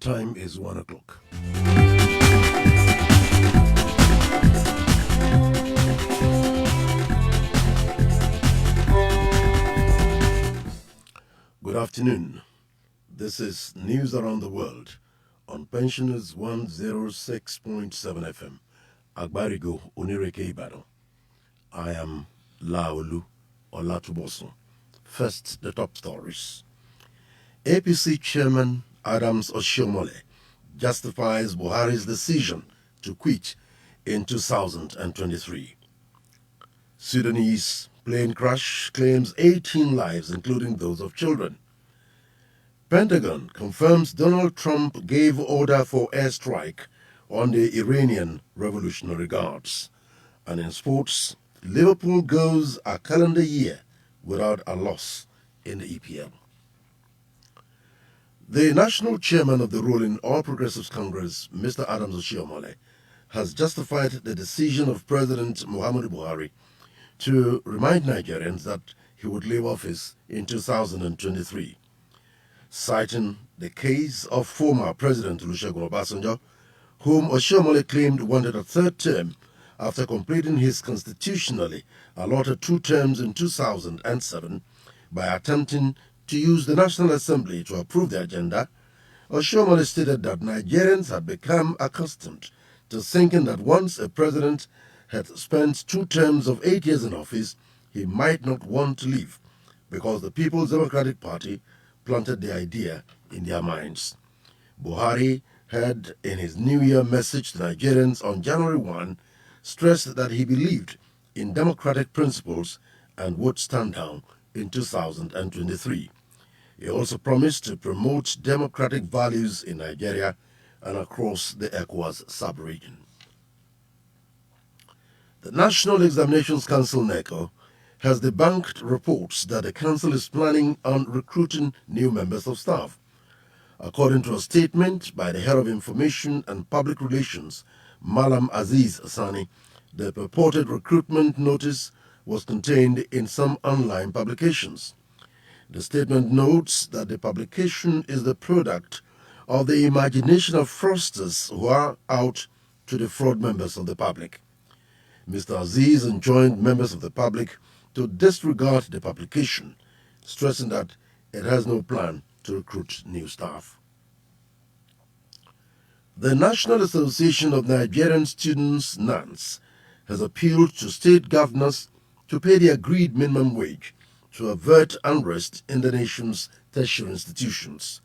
time is 1 o'clock. Good afternoon. This is News Around the World on Pensioners 106.7 FM, Agbarigo, Onireke, Ibadan. I am LAOLU, OLATUNBOSUN. First, the top stories. APC Chairman Adams Oshiomhole justifies Buhari's decision to quit in 2023. Sudanese plane crash claims 18 lives, including those of children. Pentagon confirms Donald Trump gave order for airstrike on the Iranian Revolutionary Guards. And in sports, Liverpool goes a calendar year without a loss in the EPL. The national chairman of the ruling All Progressives Congress, Mr. Adams Oshiomhole, has justified the decision of President Muhammadu Buhari to remind Nigerians that he would leave office in 2023, citing the case of former President Olusegun Obasanjo, whom Oshiomhole claimed wanted a third term after completing his constitutionally allotted 2 terms in 2007 by attempting to use the National Assembly to approve the agenda. Oshiomhole stated that Nigerians had become accustomed to thinking that once a president had spent 2 terms of 8 years in office, he might not want to leave because the People's Democratic Party planted the idea in their minds. Buhari had, in his New Year message to Nigerians on January 1, stressed that he believed in democratic principles and would stand down in 2023. He also promised to promote democratic values in Nigeria and across the ECOWAS sub-region. The National Examinations Council (NECO) has debunked reports that the council is planning on recruiting new members of staff. According to a statement by the head of Information and Public Relations, Malam Aziz Sani, the purported recruitment notice was contained in some online publications. The statement notes that the publication is the product of the imagination of fraudsters who are out to defraud members of the public. Mr. Aziz enjoined members of the public to disregard the publication, stressing that it has no plan to recruit new staff. The National Association of Nigerian Students, NANS, has appealed to state governors to pay the agreed minimum wage to avert unrest in the nation's tertiary institutions.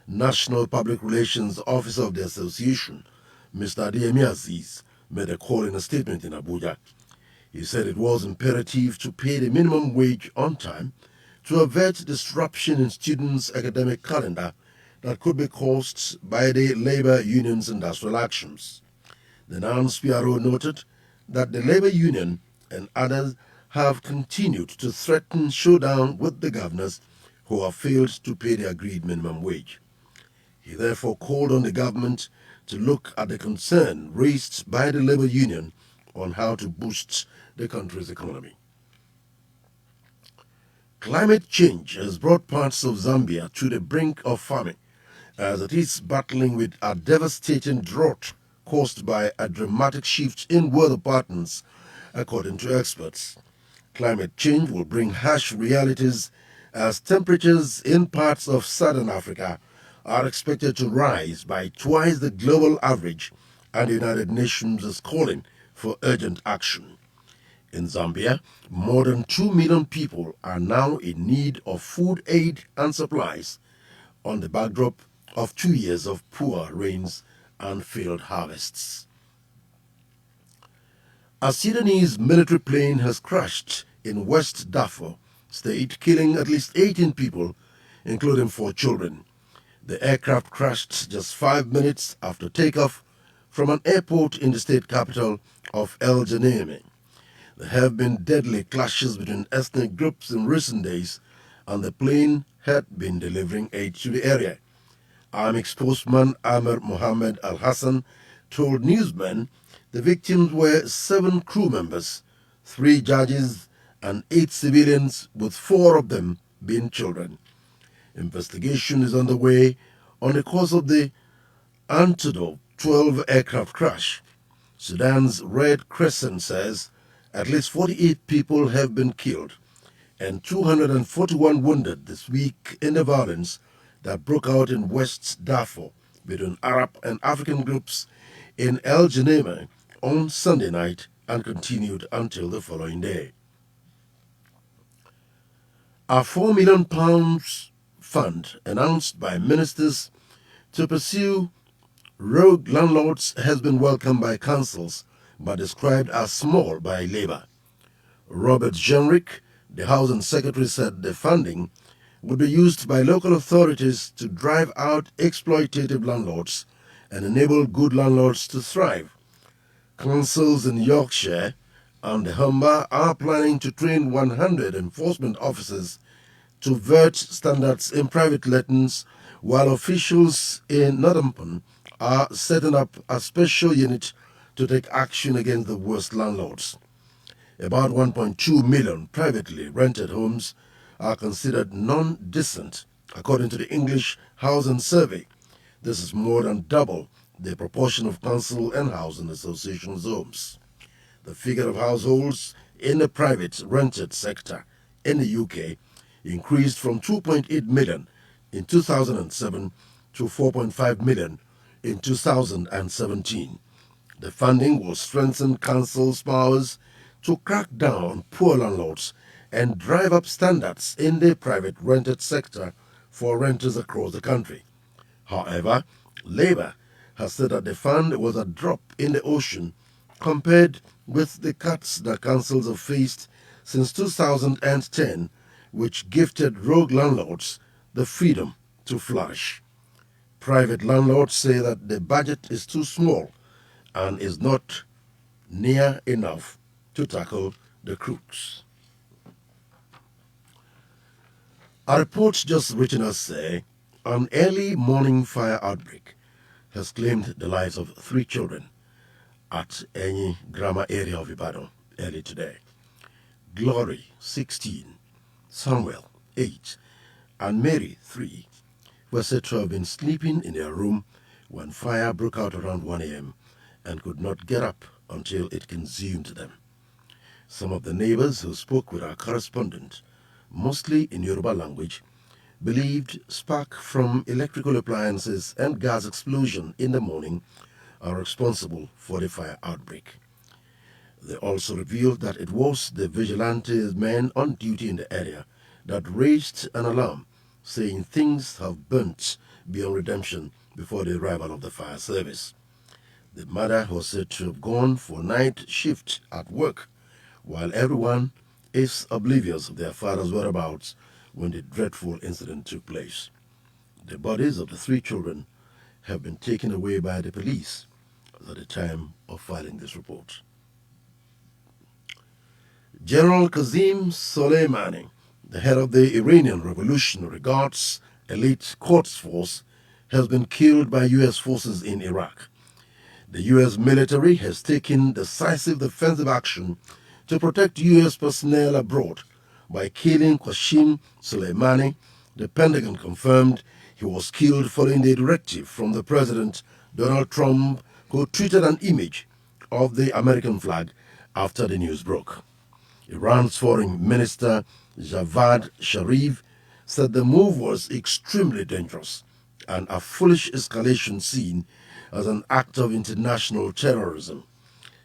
National Public Relations Officer of the association, Mr. Adeyemi Aziz, made a call in a statement in Abuja. He said it was imperative to pay the minimum wage on time to avert disruption in students' academic calendar that could be caused by the labor union's industrial actions. The NANS PRO noted that the labor union and others have continued to threaten showdown with the governors who have failed to pay the agreed minimum wage. He therefore called on the government to look at the concern raised by the labor union on how to boost the country's economy. Climate change has brought parts of Zambia to the brink of famine as it is battling with a devastating drought caused by a dramatic shift in weather patterns, according to experts. Climate change will bring harsh realities as temperatures in parts of southern Africa are expected to rise by twice the global average, and the United Nations is calling for urgent action. In Zambia, more than 2 million people are now in need of food aid and supplies on the backdrop of 2 years of poor rains and failed harvests. A Sudanese military plane has crashed in West Darfur state, killing at least 18 people, including 4 children. The aircraft crashed just 5 minutes after takeoff from an airport in the state capital of El Geneime. There have been deadly clashes between ethnic groups in recent days, and the plane had been delivering aid to the area. Army spokesman Amir Mohammed Al-Hassan told newsmen the victims were 7 crew members, 3 judges, and 8 civilians, with 4 of them being children. Investigation is underway on the cause of the And to the 12 aircraft crash, Sudan's Red Crescent says at least 48 people have been killed and 241 wounded this week in the violence that broke out in West Darfur between Arab and African groups in El Geneima on Sunday night and continued until the following day. A £4 million fund announced by ministers to pursue rogue landlords has been welcomed by councils but described as small by Labour. Robert Jenrick, the Housing Secretary, said the funding would be used by local authorities to drive out exploitative landlords and enable good landlords to thrive. Councils in Yorkshire and the Humber are planning to train 100 enforcement officers to vet standards in private lettings, while officials in Northampton are setting up a special unit to take action against the worst landlords. About 1.2 million privately rented homes are considered non-decent, according to the English Housing Survey. This is more than double the proportion of council and housing associations' homes. The figure of households in the private rented sector in the UK increased from 2.8 million in 2007 to 4.5 million in 2017. The funding will strengthen councils' powers to crack down on poor landlords and drive up standards in the private rented sector for renters across the country. However, Labour has said that the fund was a drop in the ocean compared with the cuts that councils have faced since 2010, which gifted rogue landlords the freedom to flourish. Private landlords say that the budget is too small and is not near enough to tackle the crooks. A report just reaching us say an early morning fire outbreak has claimed the lives of 3 children at Enyi Grammar area of Ibadan early today. Glory, 16, Samuel, 8, and Mary, 3, were said to have been sleeping in their room when fire broke out around 1 a.m. and could not get up until it consumed them. Some of the neighbors who spoke with our correspondent, mostly in Yoruba language, believed spark from electrical appliances and gas explosion in the morning are responsible for the fire outbreak. They also revealed that it was the vigilante men on duty in the area that raised an alarm, saying things have burnt beyond redemption before the arrival of the fire service. The mother was said to have gone for night shift at work, while everyone is oblivious of their father's whereabouts when the dreadful incident took place. The bodies of the 3 children have been taken away by the police at the time of filing this report. General Qasem Soleimani, the head of the Iranian Revolutionary Guards elite Quds force, has been killed by U.S. forces in Iraq. The U.S. military has taken decisive defensive action to protect U.S. personnel abroad by killing Qasem Soleimani. The Pentagon confirmed he was killed following the directive from the President Donald Trump, who tweeted an image of the American flag after the news broke. Iran's Foreign Minister Javad Zarif said the move was extremely dangerous and a foolish escalation seen as an act of international terrorism.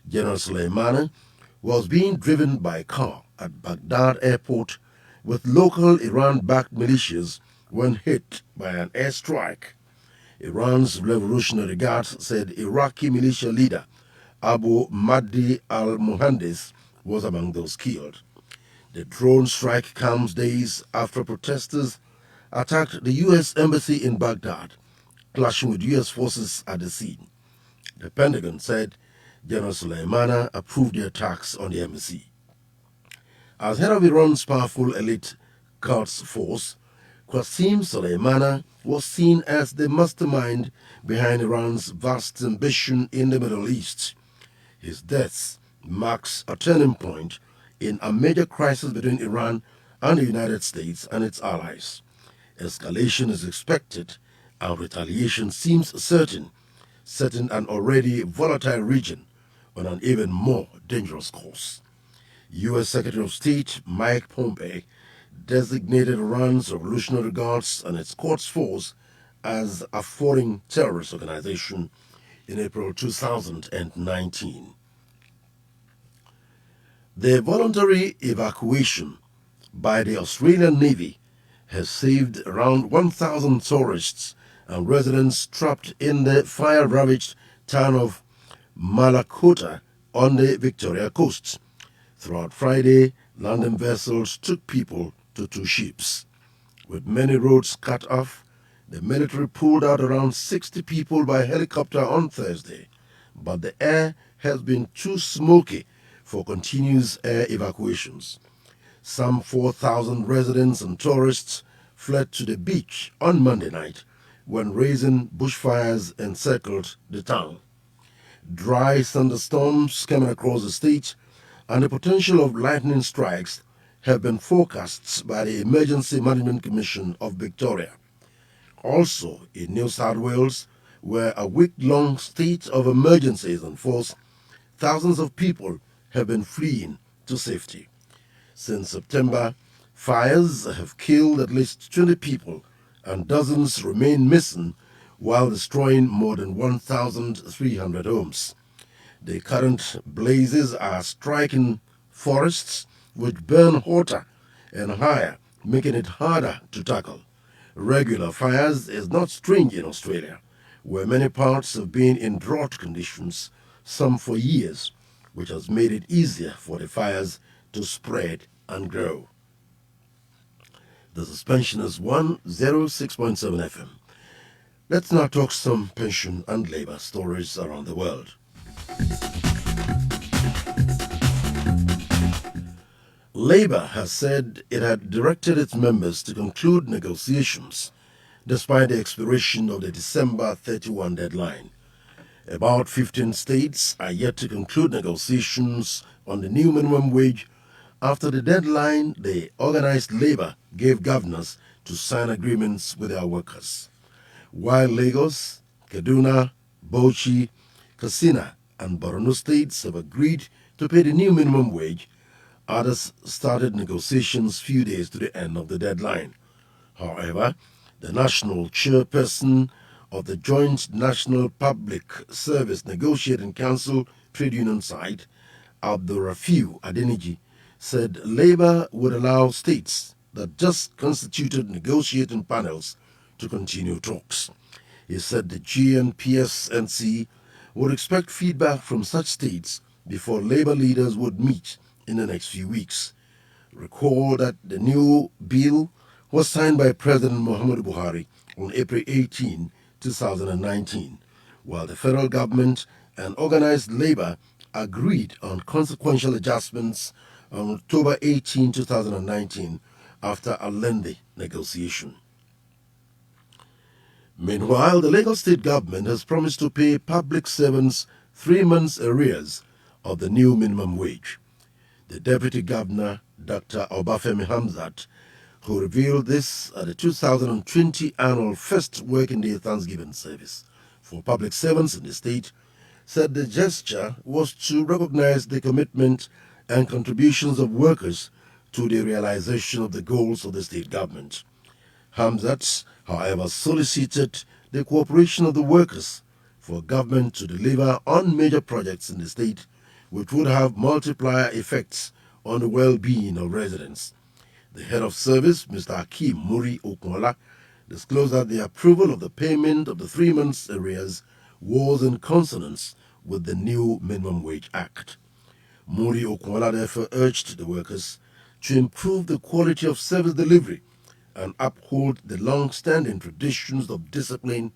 General Soleimani was being driven by a car at Baghdad airport with local Iran-backed militias when hit by an airstrike. Iran's Revolutionary Guards said Iraqi militia leader Abu Mahdi al-Muhandis was among those killed. The drone strike comes days after protesters attacked the U.S. embassy in Baghdad, clashing with U.S. forces at the scene. The Pentagon said General Soleimani approved the attacks on the embassy. As head of Iran's powerful elite Quds force, Qasem Soleimani was seen as the mastermind behind Iran's vast ambition in the Middle East. His death marks a turning point in a major crisis between Iran and the United States and its allies. Escalation is expected and retaliation seems certain setting an already volatile region on an even more dangerous course. U.S. Secretary of State Mike Pompeo designated Iran's Revolutionary Guards and its Quds Force as a foreign terrorist organization in April 2019. The voluntary evacuation by the Australian Navy has saved around 1,000 tourists and residents trapped in the fire-ravaged town of Malakota on the Victoria coast. Throughout Friday, landing vessels took people to two ships. With many roads cut off, the military pulled out around 60 people by helicopter on Thursday, but the air has been too smoky for continuous air evacuations. Some 4,000 residents and tourists fled to the beach on Monday night when raging bushfires encircled the town. Dry thunderstorms coming across the state and the potential of lightning strikes have been forecast by the Emergency Management Commission of Victoria. Also, in New South Wales, where a week-long state of emergency is enforced, thousands of people have been fleeing to safety. Since September, fires have killed at least 20 people and dozens remain missing while destroying more than 1,300 homes. The current blazes are striking forests which burn hotter and higher, making it harder to tackle. Regular fires is not strange in Australia, where many parts have been in drought conditions, some for years, which has made it easier for the fires to spread and grow. The suspension is 106.7 FM. Let's now talk some pension and labor stories around the world. Labour has said it had directed its members to conclude negotiations despite the expiration of the December 31 deadline. About 15 states are yet to conclude negotiations on the new minimum wage after the deadline the organized labour gave governors to sign agreements with their workers. While Lagos, Kaduna, Bauchi, Katsina and Borno states have agreed to pay the new minimum wage, others started negotiations few days to the end of the deadline. However, the national chairperson of the Joint National Public Service Negotiating Council trade union side, Abdurrafiu Adeniji, said Labour would allow states that just constituted negotiating panels to continue talks. He said the GNPSNC would expect feedback from such states before Labour leaders would meet in the next few weeks. Recall that the new bill was signed by President Muhammadu Buhari on April 18, 2019, while the federal government and organized labour agreed on consequential adjustments on October 18, 2019, after a lengthy negotiation. Meanwhile, the Lagos State government has promised to pay public servants 3 months' arrears of the new minimum wage. The Deputy Governor, Dr. Obafemi Hamzat, who revealed this at the 2020 annual First Working Day Thanksgiving service for public servants in the state, said the gesture was to recognize the commitment and contributions of workers to the realization of the goals of the state government. Hamzat, however, solicited the cooperation of the workers for government to deliver on major projects in the state which would have multiplier effects on the well-being of residents. The head of service, Mr. Akeem Muri Okunla, disclosed that the approval of the payment of the 3 months' arrears was in consonance with the new Minimum Wage Act. Muri Okunla therefore urged the workers to improve the quality of service delivery and uphold the long-standing traditions of discipline,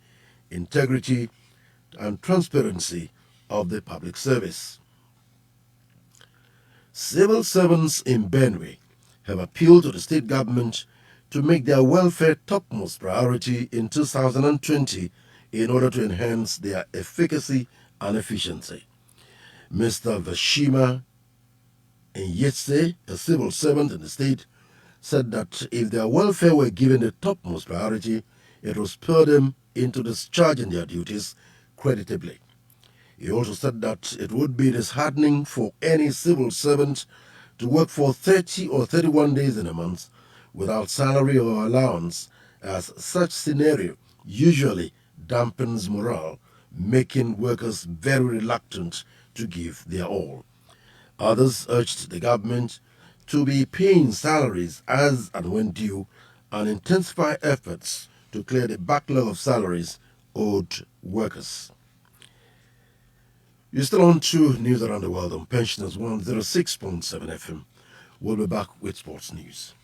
integrity, and transparency of the public service. Civil servants in Benue have appealed to the state government to make their welfare topmost priority in 2020 in order to enhance their efficacy and efficiency. Mr. Vashima Nyetse, a civil servant in the state, said that if their welfare were given the topmost priority, it would spur them into discharging their duties creditably. He also said that it would be disheartening for any civil servant to work for 30 or 31 days in a month without salary or allowance, as such scenario usually dampens morale, making workers very reluctant to give their all. Others urged the government to be paying salaries as and when due and intensify efforts to clear the backlog of salaries owed workers. You're still on to news around the world on Pensioners 106.7 FM. We'll be back with sports news.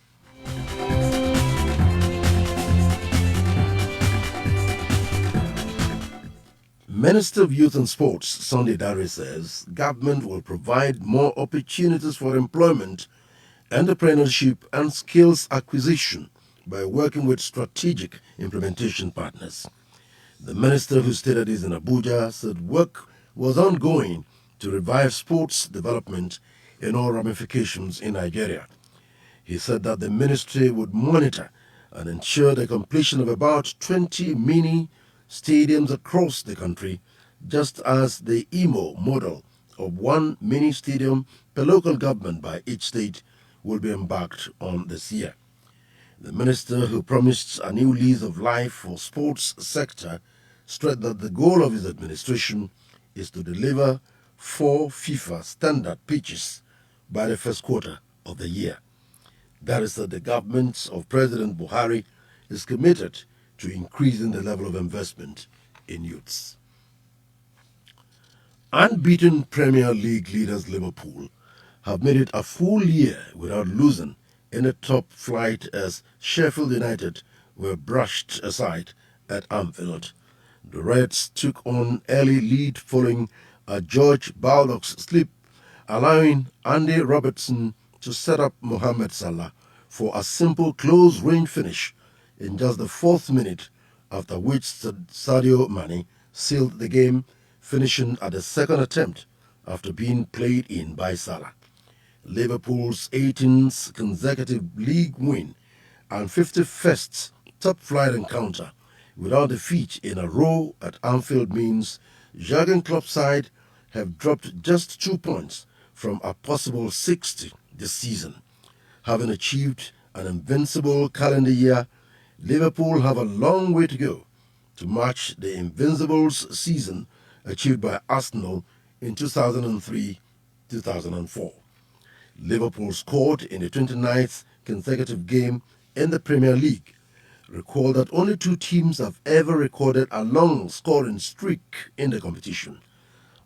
Minister of Youth and Sports, Sunday Dare, says government will provide more opportunities for employment, entrepreneurship and skills acquisition by working with strategic implementation partners. The minister, who stated this in Abuja, said work was ongoing to revive sports development in all ramifications in Nigeria. He said that the ministry would monitor and ensure the completion of about 20 mini stadiums across the country, just as the Imo model of one mini stadium per local government by each state will be embarked on this year. The minister, who promised a new lease of life for sports sector, stressed that the goal of his administration is to deliver 4 FIFA standard pitches by the first quarter of the year. That is that the government of President Buhari is committed to increasing the level of investment in youths. Unbeaten Premier League leaders Liverpool have made it a full year without losing in the top flight as Sheffield United were brushed aside at Anfield. The Reds took on early lead following a George Baldock's slip, allowing Andy Robertson to set up Mohamed Salah for a simple close-range finish in just the 4th minute, after which Sadio Mane sealed the game, finishing at the second attempt after being played in by Salah. Liverpool's 18th consecutive league win and 51st top-flight encounter without defeat in a row at Anfield means Jurgen Klopp's side have dropped just 2 points from a possible 60 this season. Having achieved an invincible calendar year, Liverpool have a long way to go to match the Invincibles season achieved by Arsenal in 2003-2004. Liverpool scored in the 29th consecutive game in the Premier League. Recall that only 2 teams have ever recorded a long scoring streak in the competition.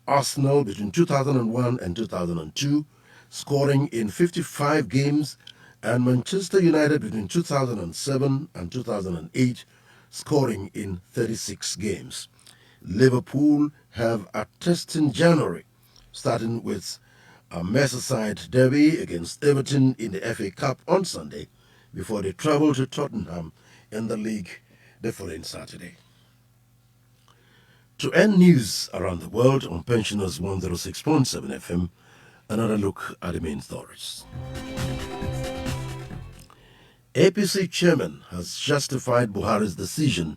Arsenal between 2001 and 2002, scoring in 55 games, and Manchester United between 2007 and 2008, scoring in 36 games. Liverpool have a test in January, starting with a Merseyside derby against Everton in the FA Cup on Sunday, before they travel to Tottenham in the league the following Saturday. To end news around the world on Pensioners 106.7 FM, another look at the main stories. APC chairman has justified Buhari's decision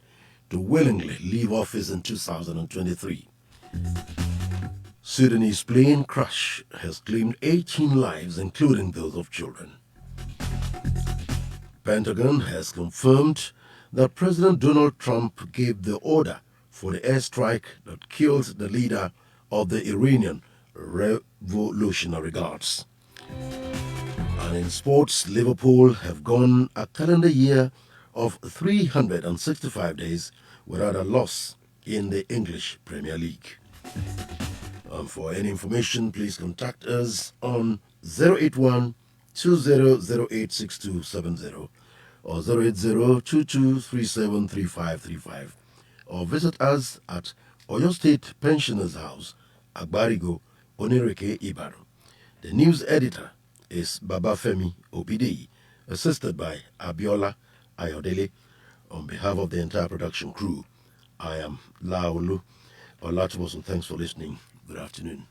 to willingly leave office in 2023. Sudanese plane crash has claimed 18 lives, including those of children. Pentagon has confirmed that President Donald Trump gave the order for the airstrike that killed the leader of the Iranian Revolutionary Guards. And in sports, Liverpool have gone a calendar year of 365 days without a loss in the English Premier League. And for any information, please contact us on 081 20086270 or 08022373535, or visit us at Oyo State Pensioners House, Agbarigo, Onireke, Ibadan. The news editor is Babafemi Obidei, assisted by Abiola Ayodele. On behalf of the entire production crew, I am LAOLU. OLATUNBOSUN. Thanks for listening. Good afternoon.